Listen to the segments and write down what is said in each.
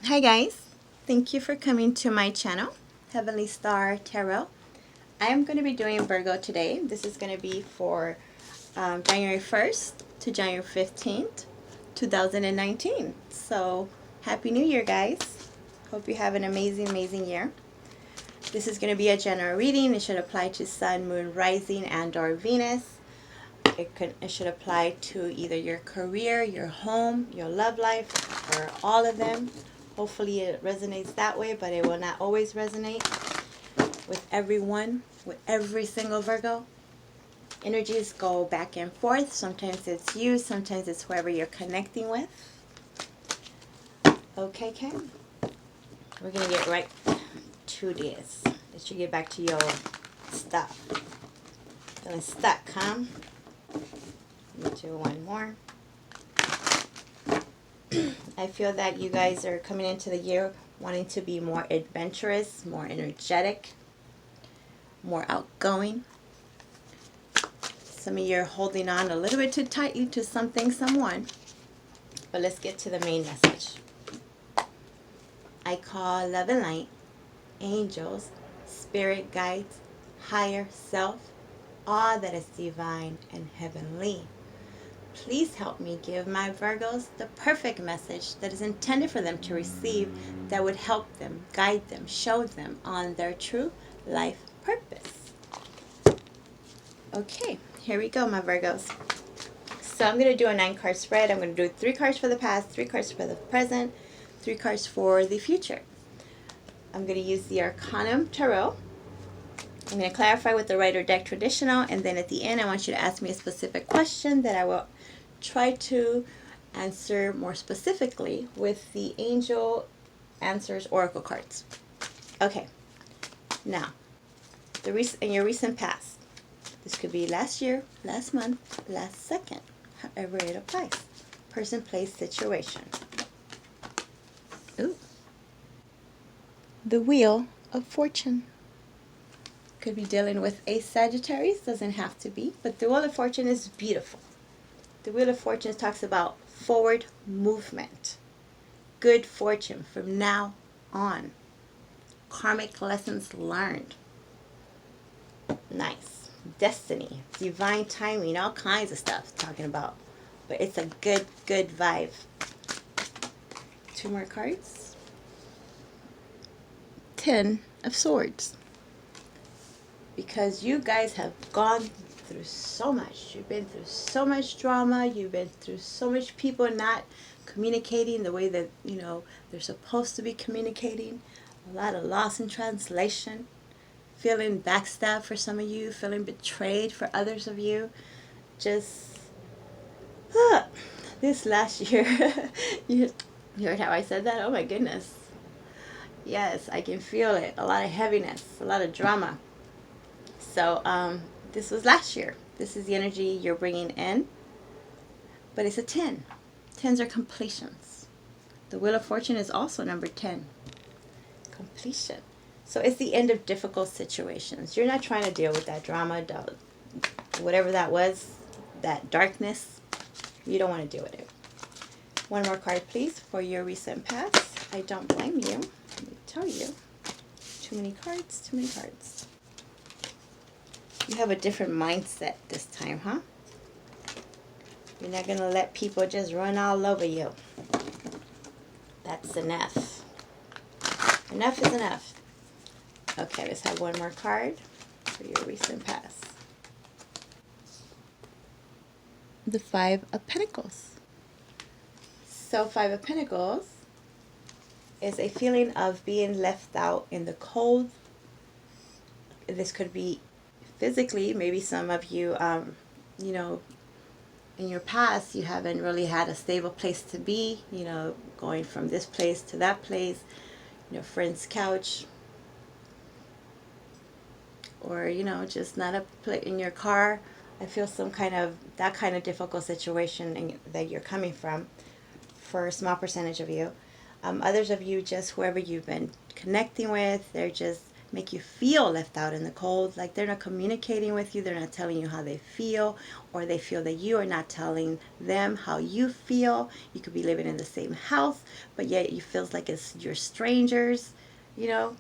Hi guys, thank you for coming to my channel, Heavenly Star Tarot. I am going to be doing Virgo today. This is going to be for January 1st to January 15th, 2019. So, Happy New Year guys. Hope you have an amazing year. This is going to be a general reading. It should apply to Sun, Moon, Rising, and or Venus. It should apply to either your career, your home, your love life, or all of them. Hopefully it resonates that way, but it will not always resonate with everyone, with every single Virgo. Energies go back and forth. Sometimes it's you, sometimes it's whoever you're connecting with. Okay, Ken. We're going to get right to this. Let you get back to your stuff. Feeling stuck, huh? Let me do one more. I feel that you guys are coming into the year wanting to be more adventurous, more energetic, more outgoing. Some of you are holding on a little bit too tightly to something, someone. But let's get to the main message. I call love and light, angels, spirit guides, higher self, all that is divine and heavenly. Please help me give my Virgos the perfect message that is intended for them to receive, that would help them, guide them, show them on their true life purpose. Okay, here we go, my Virgos. So I'm going to do a 9-card spread. I'm going to do 3 cards for the past, 3 cards for the present, 3 cards for the future. I'm going to use the Arcanum Tarot. I'm going to clarify with the Rider deck traditional, and then at the end I want you to ask me a specific question that I will try to answer more specifically with the Angel Answers Oracle cards. Okay, now, in your recent past, this could be last year, last month, last second, however it applies. Person, place, situation. Ooh. The Wheel of Fortune. Could be dealing with a Sagittarius, doesn't have to be, but the Wheel of Fortune is beautiful. The Wheel of Fortune talks about forward movement, good fortune from now on, karmic lessons learned. Nice. Destiny, divine timing, all kinds of stuff talking about. But it's a good vibe. 2 more cards. 10 of Swords. Because you guys have gone through so much. You've been through so much drama. You've been through so much people not communicating the way that, they're supposed to be communicating. A lot of loss in translation. Feeling backstabbed for some of you. Feeling betrayed for others of you. Just, this last year. you heard how I said that? Oh my goodness. Yes, I can feel it. A lot of heaviness. A lot of drama. So this was last year. This is the energy you're bringing in. But it's a 10. 10s are completions. The Wheel of Fortune is also number 10. Completion. So it's the end of difficult situations. You're not trying to deal with that drama, whatever that was, that darkness. You don't want to deal with it. 1 more card, please, for your recent past. I don't blame you. Let me tell you. Too many cards, too many cards. You have a different mindset this time, huh? You're not going to let people just run all over you. That's enough. Enough is enough. Okay, let's have 1 more card for your recent past. The 5 of Pentacles. So 5 of Pentacles is a feeling of being left out in the cold. This could be physically. Maybe some of you, in your past, you haven't really had a stable place to be, going from this place to that place, friend's couch, or, just not a place in your car. I feel that kind of difficult situation that you're coming from for a small percentage of you. Others of you, just whoever you've been connecting with, they're just make you feel left out in the cold, like they're not communicating with you, they're not telling you how they feel, or they feel that you are not telling them how you feel. You could be living in the same house, but yet you feels like it's you're strangers, you know,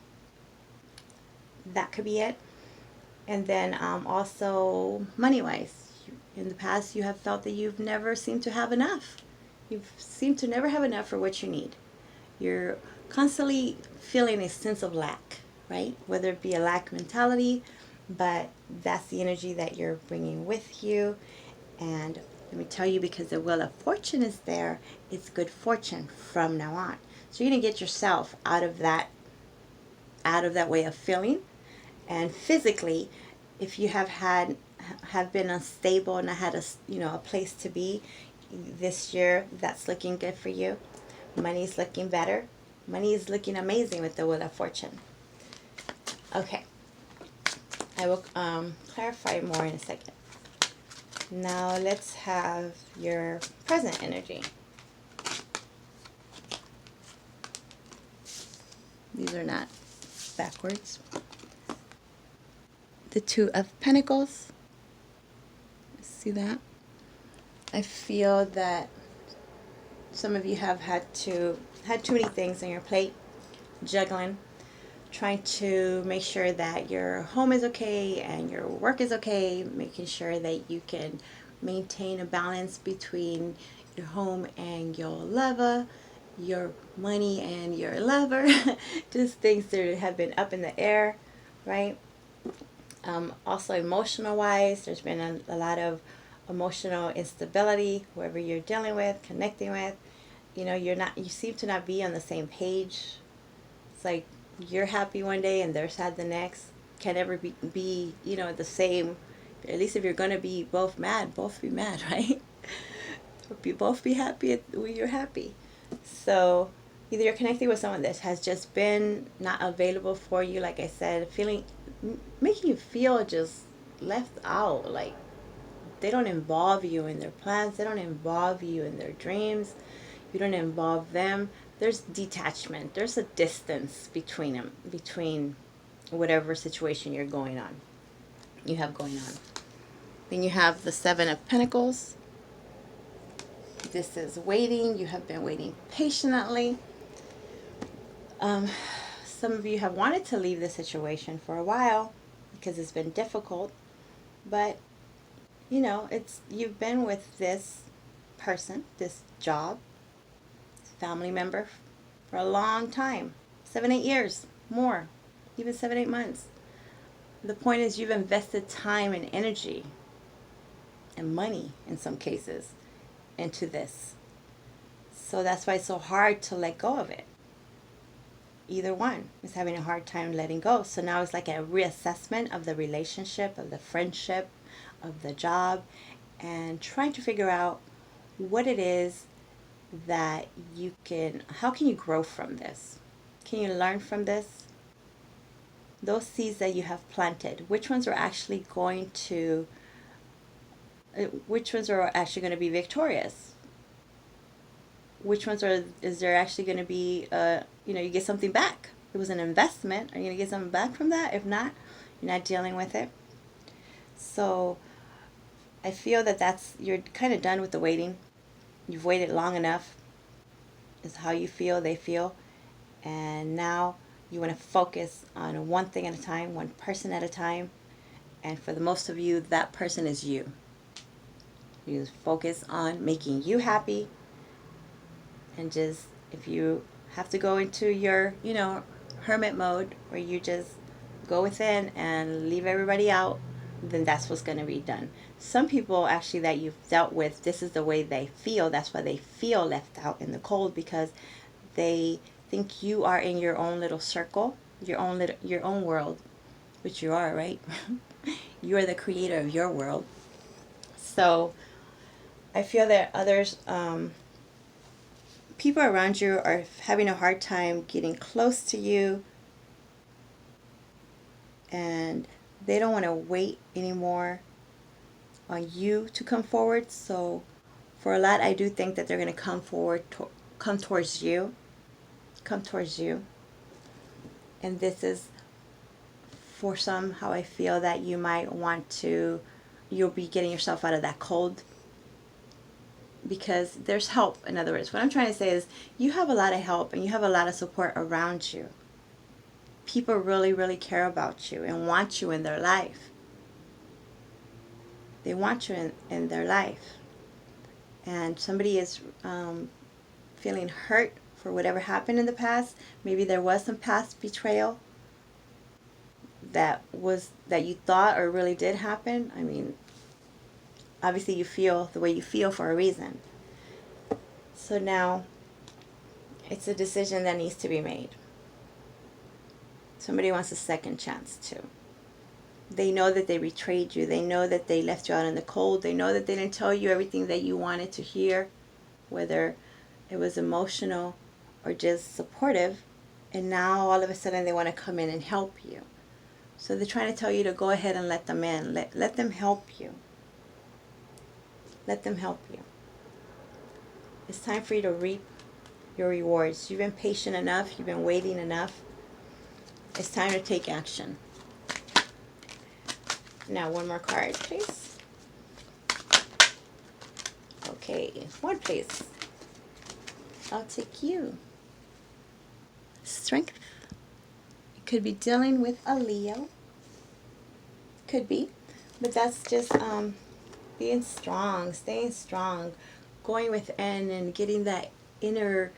that could be it. And then also money wise, in the past you have felt that you've never seemed to have enough. You've seemed to never have enough for what you need. You're constantly feeling a sense of lack, right? Whether it be a lack mentality, but that's the energy that you're bringing with you. And let me tell you, because the wheel of fortune is there, it's good fortune from now on. So you're gonna get yourself out of that way of feeling. And physically, if you have been unstable and not had a place to be this year, that's looking good for you. Money's looking better. Money is looking amazing with the Wheel of Fortune. Okay, I will clarify more in a second. Now let's have your present energy. These are not backwards. The Two of Pentacles. See that? I feel that some of you have had too many things on your plate, juggling, trying to make sure that your home is okay and your work is okay, making sure that you can maintain a balance between your home and your lover, your money and your lover. Just things that have been up in the air, right? Also emotional wise, there's been a lot of emotional instability, whoever you're dealing with, connecting with. You seem to not be on the same page. It's like you're happy one day and they're sad the next. Can't ever be the same. At least if you're going to be both mad, both be mad, right? Both be happy when you're happy. So either you're connecting with someone that has just been not available for you, like I said, making you feel just left out, like they don't involve you in their plans, they don't involve you in their dreams, you don't involve them. There's detachment, there's a distance between them, between whatever situation you have going on. Then you have the Seven of Pentacles. This is waiting. You have been waiting patiently. Some of you have wanted to leave the situation for a while because it's been difficult, but you've been with this person, this job, this family member for a long time, 7-8 years, more, even 7-8 months. The point is you've invested time and energy and money in some cases into this. So that's why it's so hard to let go of it. Either one is having a hard time letting go. So now it's like a reassessment of the relationship, of the friendship, of the job, and trying to figure out what it is that how can you grow from this? Can you learn from this? Those seeds that you have planted, which ones are actually going to be victorious? Which ones is there actually going to be, you get something back? It was an investment. Are you going to get something back from that? If not, you're not dealing with it. So I feel you're kind of done with the waiting. You've waited long enough. Is how you feel, they feel. And now you want to focus on one thing at a time, one person at a time. And for the most of you, that person is you. You just focus on making you happy. And just, if you have to go into your, hermit mode where you just go within and leave everybody out, then that's what's going to be done. Some people actually that you've dealt with, this is the way they feel. That's why they feel left out in the cold, because they think you are in your own little circle, your own world, which you are, right? You're the creator of your world. So I feel that people around you are having a hard time getting close to you, and they don't want to wait anymore on you to come forward. So for a lot, I do think that they're going to come forward, come towards you. And this is For some, how I feel that you might want to, you'll be getting yourself out of that cold, because there's help. In other words, what I'm trying to say is you have a lot of help and you have a lot of support around you. People really, really care about you and want you in their life. They want you in their life. And somebody is feeling hurt for whatever happened in the past. Maybe there was some past betrayal that you thought or really did happen. I mean, obviously you feel the way you feel for a reason. So now it's a decision that needs to be made. Somebody wants a second chance too. They know that they betrayed you. They know that they left you out in the cold. They know that they didn't tell you everything that you wanted to hear, whether it was emotional or just supportive. And now all of a sudden they want to come in and help you. So they're trying to tell you to go ahead and let them in. Let them help you. Let them help you. It's time for you to reap your rewards. You've been patient enough. You've been waiting enough. It's time to take action. Now, one more card, please. Okay, one, please. I'll take you. Strength. You could be dealing with a Leo. Could be. But that's just being strong, staying strong, going within and getting that inner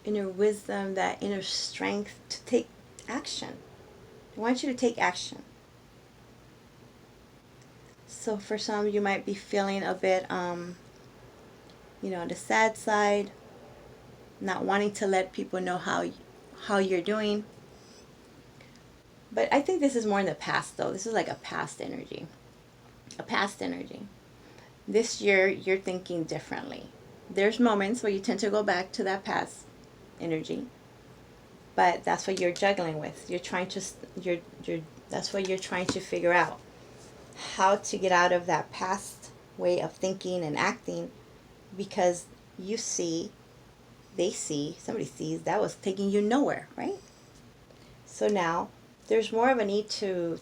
wisdom, that inner strength to take action. I want you to take action. So for some, you might be feeling a bit, on the sad side, not wanting to let people know how you're doing. But I think this is more in the past, though. This is like a past energy. A past energy. This year, you're thinking differently. There's moments where you tend to go back to that past energy. But that's what you're juggling with. You're trying to, that's what you're trying to figure out. How to get out of that past way of thinking and acting, because you see, they see, somebody sees that was taking you nowhere, right? So now there's more of a need to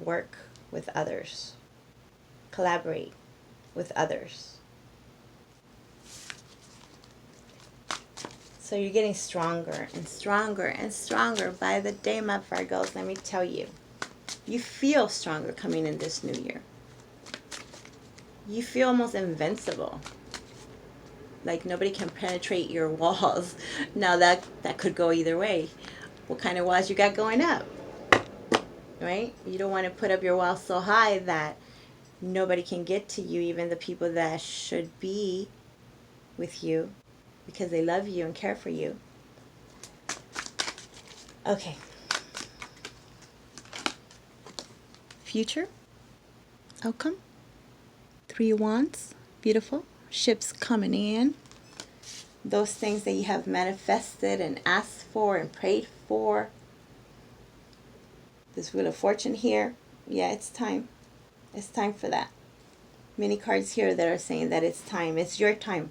work with others, collaborate with others. So you're getting stronger and stronger and stronger by the day, my Virgos, let me tell you. You feel stronger coming in this new year. You feel almost invincible. Like nobody can penetrate your walls. Now that could go either way. What kind of walls you got going up? Right? You don't want to put up your walls so high that nobody can get to you, even the people that should be with you because they love you and care for you. Okay. Future. Outcome. 3 of Wands. Beautiful. Ships coming in. Those things that you have manifested and asked for and prayed for. This Wheel of Fortune here. Yeah, it's time. It's time for that. Many cards here that are saying that it's time. It's your time.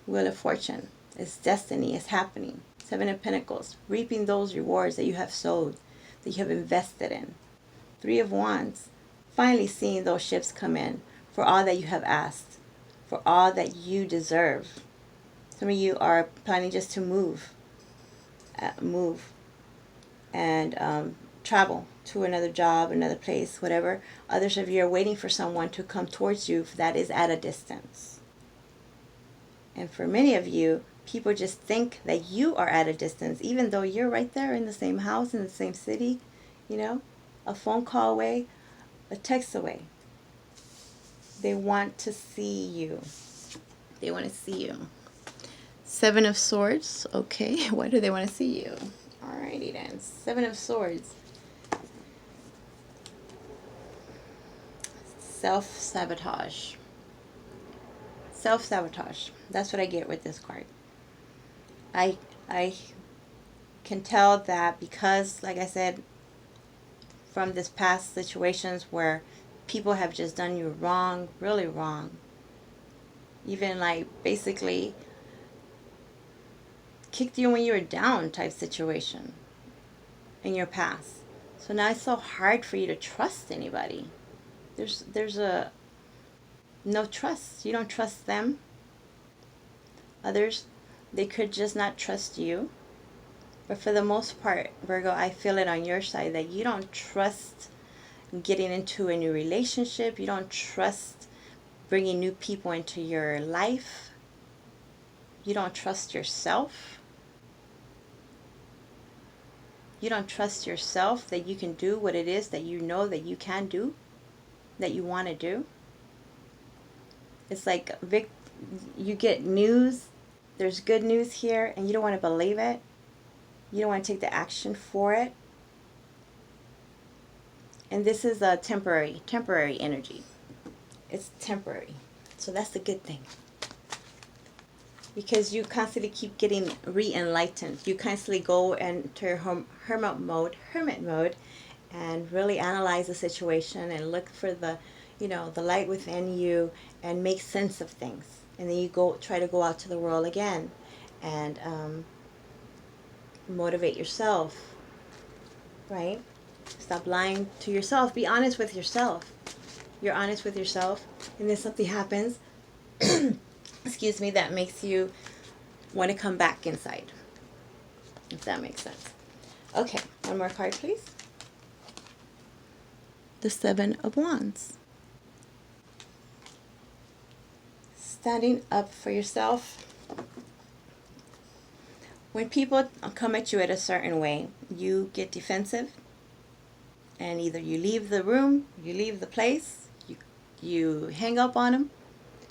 Wheel of Fortune. It's destiny. It's happening. 7 of Pentacles. Reaping those rewards that you have sowed, that you have invested in. 3 of Wands. Finally seeing those ships come in for all that you have asked, for all that you deserve. Some of you are planning just to move and travel to another job, another place, whatever. Others of you are waiting for someone to come towards you that is at a distance. And for many of you, people just think that you are at a distance, even though you're right there in the same house, in the same city, a phone call away, a text away. They want to see you. They want to see you. 7 of Swords. Okay, why do they want to see you? Alrighty then. 7 of Swords. Self-sabotage. Self-sabotage. That's what I get with this card. I can tell that because, like I said, from this past situations where people have just done you wrong, really wrong. Even like basically kicked you when you were down type situation in your past. So now it's so hard for you to trust anybody. There's a no trust. You don't trust them. Others, they could just not trust you. But for the most part, Virgo, I feel it on your side that you don't trust getting into a new relationship. You don't trust bringing new people into your life. You don't trust yourself. You don't trust yourself that you can do what it is that you know that you can do, that you want to do. It's like you get news, there's good news here, and you don't want to believe it. You don't want to take the action for it. And this is a temporary energy. It's temporary. So that's the good thing. Because you constantly keep getting re-enlightened. You constantly go into your hermit mode, and really analyze the situation and look for the, the light within you and make sense of things. And then you try to go out to the world again and motivate yourself, right? Stop lying to yourself. Be honest with yourself. You're honest with yourself, and then something happens, excuse me, that makes you want to come back inside. If that makes sense. Okay, one more card, please. The Seven of Wands. Standing up for yourself. When people come at you in a certain way, you get defensive, and either you leave the room, you leave the place, you hang up on them.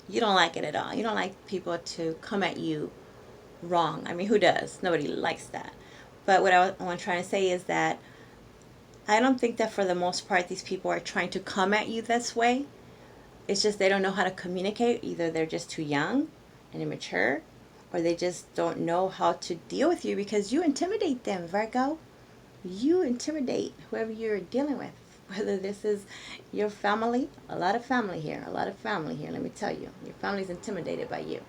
You don't like it at all. You don't like people to come at you wrong. I mean, who does? Nobody likes that. But what I'm trying to say is that I don't think that for the most part these people are trying to come at you this way. It's just they don't know how to communicate. Either they're just too young and immature, or they just don't know how to deal with you because you intimidate them, Virgo. You intimidate whoever you're dealing with. Whether this is your family, a lot of family here, let me tell you. Your family's intimidated by you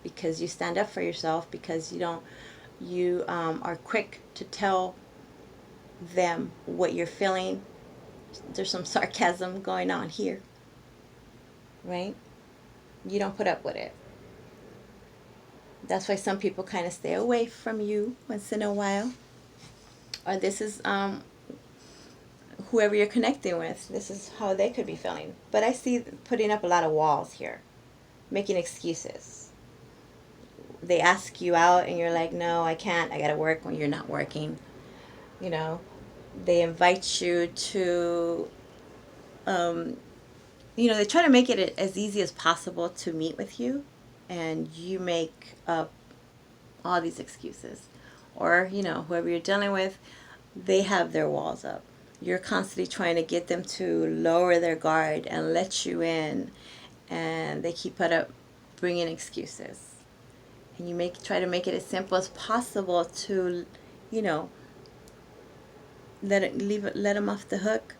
because you stand up for yourself, because you are quick to tell them what you're feeling. There's some sarcasm going on here, right? You don't put up with it. That's why some people kind of stay away from you once in a while. Or this is whoever you're connecting with, this is how they could be feeling. But I see putting up a lot of walls here, making excuses. They ask you out and you're like, no, I can't, I gotta work, when you're not working. They invite you to, they try to make it as easy as possible to meet with you, and you make up all these excuses. Or, whoever you're dealing with, they have their walls up. You're constantly trying to get them to lower their guard and let you in, and they keep bringing excuses. And you try to make it as simple as possible to, let them off the hook,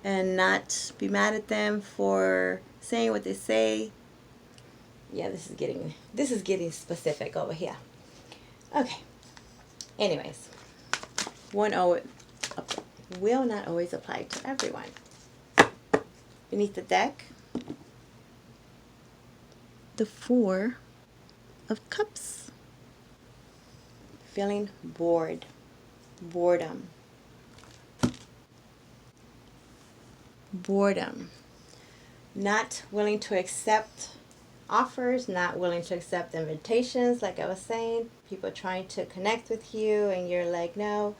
and not be mad at them for saying what they say. Yeah, this is getting specific over here. Okay. Anyways, one will not always apply to everyone. Beneath the deck, the Four of Cups. Feeling bored. Boredom. Not willing to accept offers, not willing to accept invitations, like I was saying. People trying to connect with you and you're like, no,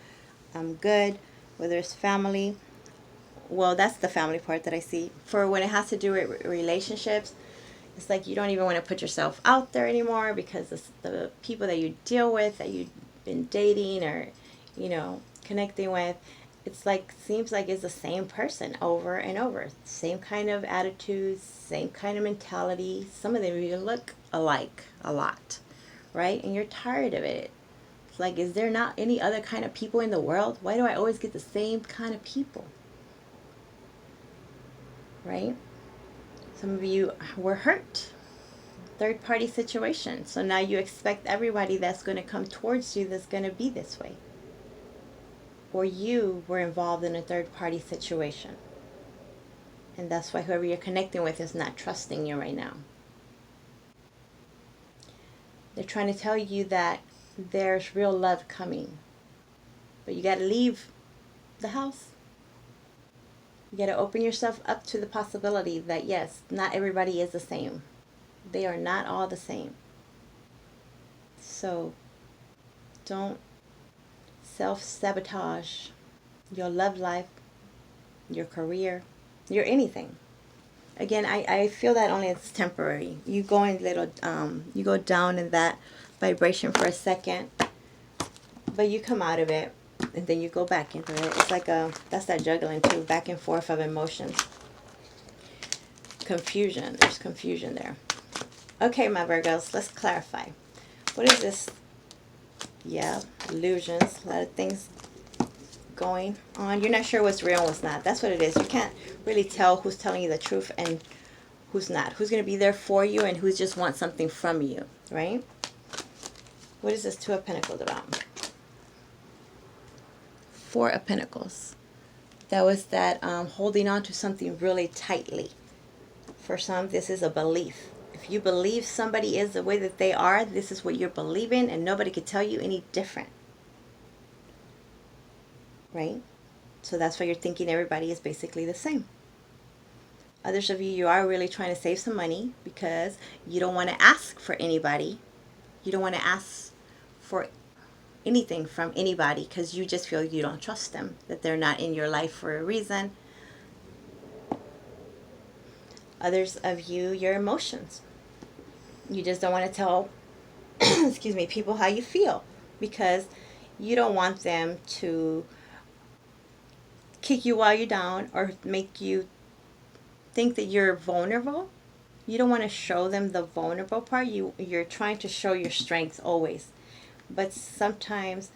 I'm good. Whether it's family, well, that's the family part that I see. For when it has to do with relationships, it's like you don't even want to put yourself out there anymore, because the people that you deal with, that you've been dating or connecting with, seems like it's the same person over and over. Same kind of attitudes, same kind of mentality. Some of them even look alike a lot, right? And you're tired of it. It's like, is there not any other kind of people in the world? Why do I always get the same kind of people? Right? Some of you were hurt. Third party situation. So now you expect everybody that's going to come towards you that's going to be this way. or you were involved in a third party situation. And that's why whoever you're connecting with is not trusting you right now. They're trying to tell you that there's real love coming. But you got to leave the house. You got to open yourself up to the possibility that, yes, not everybody is the same. They are not all the same. So don't self-sabotage your love life, your career, your anything. Again, I feel that only it's temporary. You go in you go down in that vibration for a second, but you come out of it, and then you go back into it. It's like that's that juggling too, back and forth of emotions. Confusion. There's confusion there. Okay, my Virgos, let's clarify. What is this? Yeah, illusions. A lot of things going on. You're not sure what's real and what's not. That's what it is. You can't really tell who's telling you the truth and who's not. Who's going to be there for you and who just wants something from you, right? What is this Two of Pentacles about? Four of Pentacles. That was that holding on to something really tightly. For some, this is a belief. If you believe somebody is the way that they are, this is what you're believing, and nobody could tell you any different. Right? So that's why you're thinking everybody is basically the same. Others of you, you are really trying to save some money because you don't want to ask for anybody. You don't want to ask for anything from anybody because you just feel you don't trust them, that they're not in your life for a reason. Others of you, your emotions. You just don't want to tell, excuse me, people how you feel because you don't want them to kick you while you're down or make you think that you're vulnerable. You don't want to show them the vulnerable part. You're trying to show your strengths always. But sometimes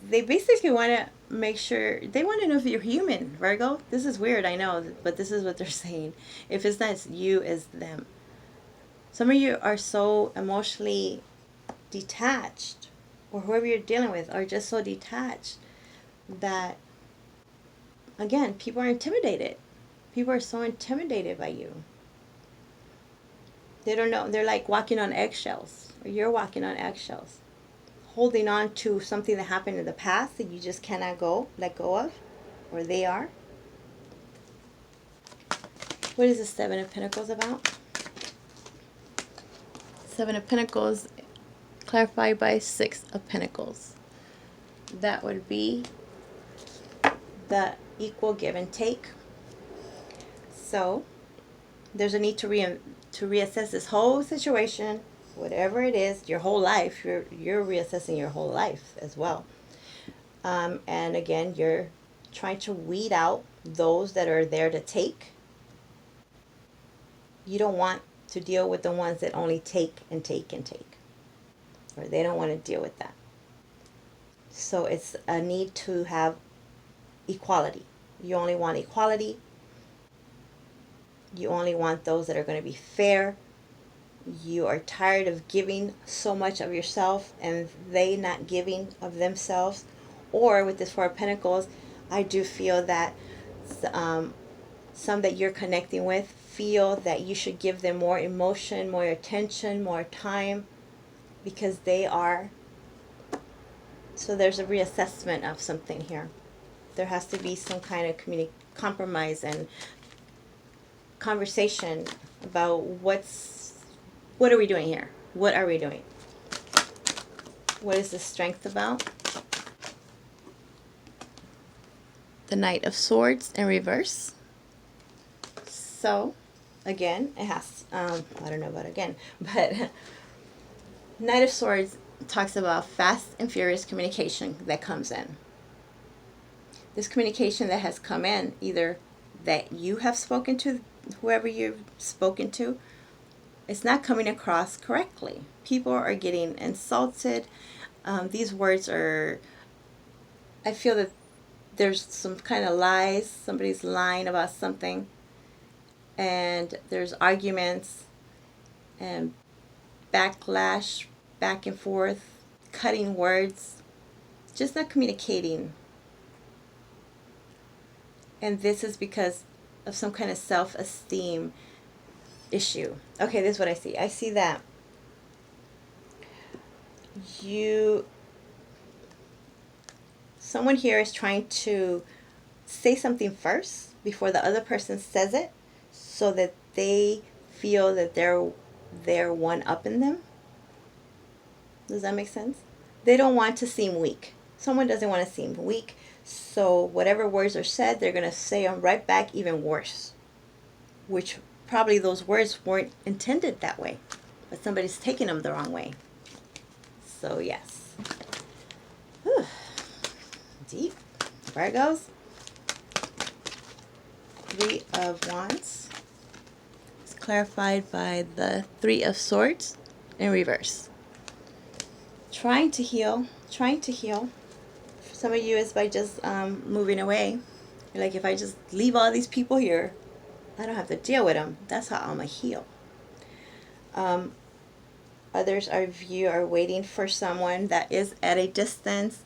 they basically want to make sure, they want to know if you're human, Virgo. This is weird, I know, but this is what they're saying. If it's not you, it's them. Some of you are so emotionally detached, or whoever you're dealing with are just so detached that, again, people are intimidated. People are so intimidated by you. They don't know. They're like walking on eggshells, or you're walking on eggshells, holding on to something that happened in the past that you just cannot let go of, or they are. What is the Seven of Pentacles about? Seven of Pentacles clarified by Six of Pentacles. That would be the equal give and take. So there's a need to reassess this whole situation, whatever it is, your whole life. You're reassessing your whole life as well. And again, you're trying to weed out those that are there to take. You don't want to deal with the ones that only take and take and take, or they don't want to deal with that. So it's a need to have equality. You only want equality. You only want those that are going to be fair. You are tired of giving so much of yourself and they not giving of themselves. Or with this Four of Pentacles, I do feel that some that you're connecting with feel that you should give them more emotion, more attention, more time, because they are. So there's a reassessment of something here. There has to be some kind of compromise and conversation about what are we doing here? What are we doing? What is the Strength about? The Knight of Swords in reverse. So, again, it has, I don't know about again, but Knight of Swords talks about fast and furious communication that comes in. This communication that has come in, either that you have spoken to whoever you've spoken to, it's not coming across correctly. People are getting insulted. These words are, I feel that there's some kind of lies. Somebody's lying about something. And there's arguments and backlash, back and forth, cutting words, just not communicating And this is because of some kind of self-esteem issue. Okay, this is what I see. I see that someone here is trying to say something first before the other person says it, so that they feel that they're one up in them. Does that make sense? They don't want to seem weak. Someone doesn't want to seem weak, so whatever words are said, they're going to say them right back even worse, which probably those words weren't intended that way, but somebody's taking them the wrong way. So yes. Whew. Deep. Virgos. 3 of Wands. It's clarified by the 3 of Swords in reverse. Trying to heal. Trying to heal. For some of you, it's by just moving away. You're like, if I just leave all these people here, I don't have to deal with them. That's how I'm going to heal. Others of you are waiting for someone that is at a distance,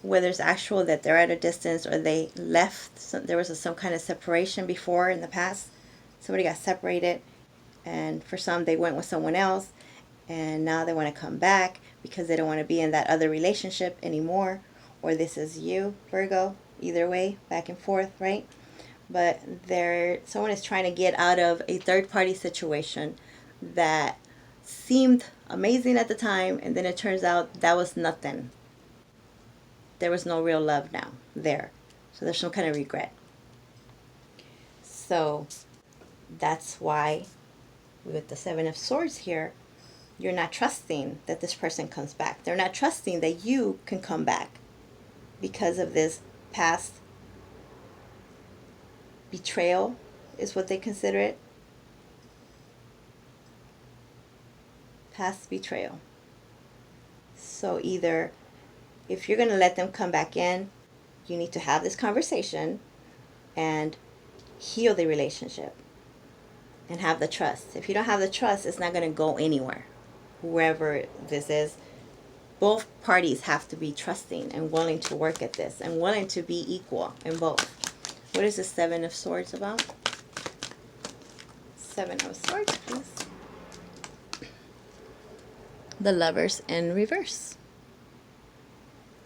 whether it's actual that they're at a distance or they left. There was some kind of separation before in the past. Somebody got separated, and for some they went with someone else, and now they want to come back because they don't want to be in that other relationship anymore. Or this is you, Virgo. Either way, back and forth, right? But someone is trying to get out of a third-party situation that seemed amazing at the time, and then it turns out that was nothing. There was no real love now there. So there's some kind of regret. So that's why with the 7 of Swords here, you're not trusting that this person comes back. They're not trusting that you can come back because of this past betrayal is what they consider it. Past betrayal. So either if you're going to let them come back in, you need to have this conversation and heal the relationship and have the trust. If you don't have the trust, it's not going to go anywhere. Whoever this is, both parties have to be trusting and willing to work at this and willing to be equal in both. What is the 7 of Swords about? 7 of Swords, please. The Lovers in reverse.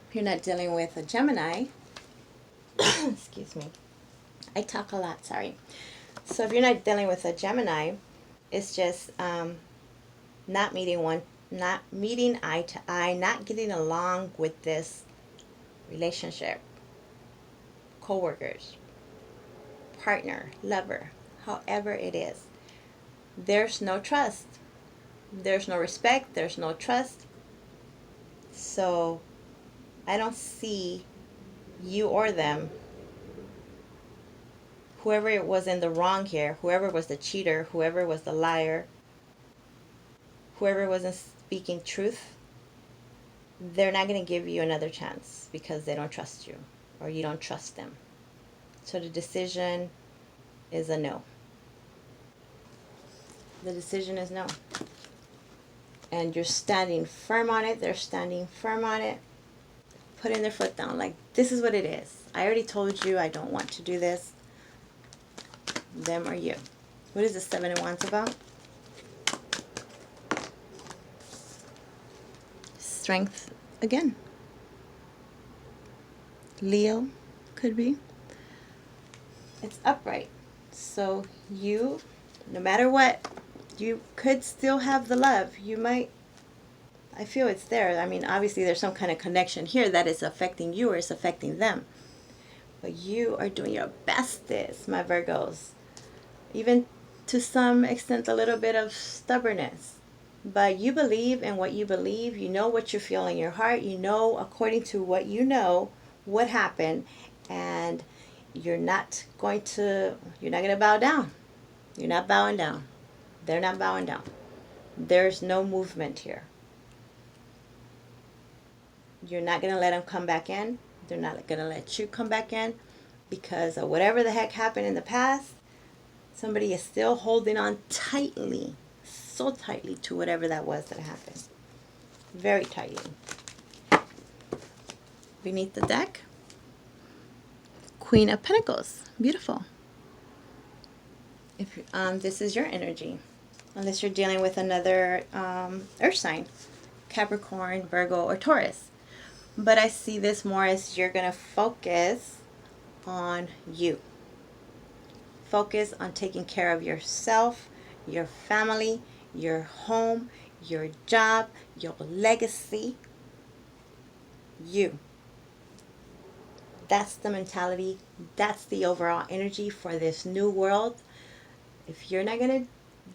If you're not dealing with a Gemini, excuse me, I talk a lot, sorry. So if you're not dealing with a Gemini, it's just not meeting eye to eye, not getting along with this relationship, co-workers, partner, lover, however it is. There's no trust. There's no respect. There's no trust. So I don't see you or them, whoever was in the wrong here, whoever was the cheater, whoever was the liar, whoever wasn't speaking truth, they're not going to give you another chance because they don't trust you or you don't trust them. So the decision is a no. The decision is no. And you're standing firm on it. They're standing firm on it. Putting their foot down. Like, this is what it is. I already told you I don't want to do this. Them or you. What is the 7 of Wands about? Strength again. Leo could be. It's upright. So you, no matter what, you could still have the love. You might, I feel it's there. I mean, obviously there's some kind of connection here that is affecting you or is affecting them. But you are doing your bestest, my Virgos. Even to some extent, a little bit of stubbornness. But you believe in what you believe. You know what you feel in your heart. You know, according to what you know, what happened. And you're not going to bow down. You're not bowing down. They're not bowing down. There's no movement here. You're not going to let them come back in. They're not going to let you come back in because of whatever the heck happened in the past. Somebody is still holding on tightly, so tightly to whatever that was that happened. Very tightly. Beneath the deck, Queen of Pentacles. Beautiful. If this is your energy, unless you're dealing with another earth sign, Capricorn, Virgo, or Taurus. But I see this more as you're going to focus on you. Focus on taking care of yourself, your family, your home, your job, your legacy. You. That's the mentality. That's the overall energy for this new world. If you're not going to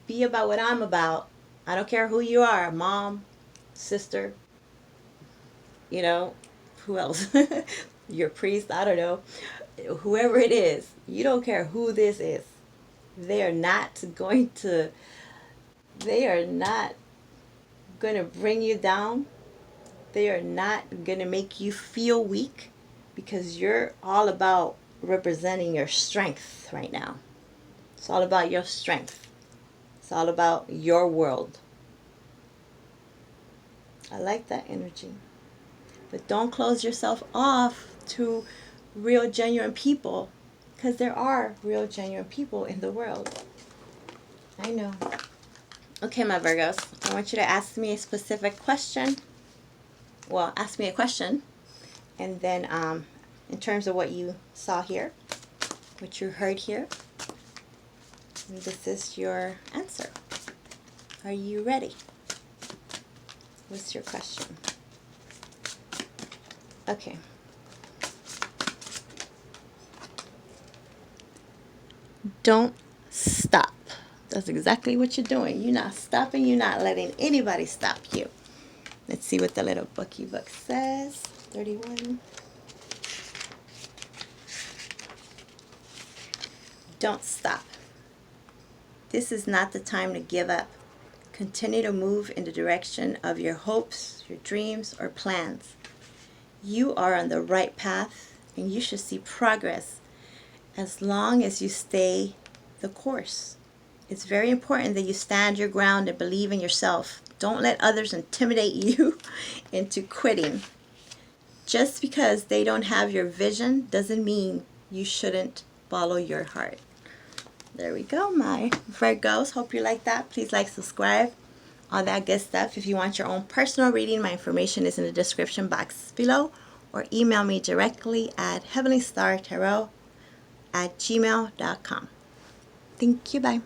be about what I'm about, I don't care who you are, mom, sister, you know, who else? Your priest, I don't know. Whoever it is, you don't care who this is. They are not going to bring you down. They are not going to make you feel weak, because you're all about representing your strength right now. It's all about your strength. It's all about your world. I like that energy. But don't close yourself off to real, genuine people, because there are real, genuine people in the world. I know. Okay, my Virgos, I want you to ask me a specific question. Well, ask me a question, and then in terms of what you saw here, what you heard here, and this is your answer. Are you ready? What's your question? Okay. Don't stop. That's exactly what you're doing. You're not stopping. You're not letting anybody stop you. Let's see what the little bookie book says. 31. Don't stop. This is not the time to give up. Continue to move in the direction of your hopes, your dreams, or plans. You are on the right path, and you should see progress as long as you stay the course. It's very important that you stand your ground and believe in yourself. Don't let others intimidate you into quitting. Just because they don't have your vision doesn't mean you shouldn't follow your heart. There we go, my Virgos. Hope you like that. Please like, subscribe, all that good stuff. If you want your own personal reading, my information is in the description box below, or email me directly at heavenlystartarot@gmail.com. Thank you. Bye.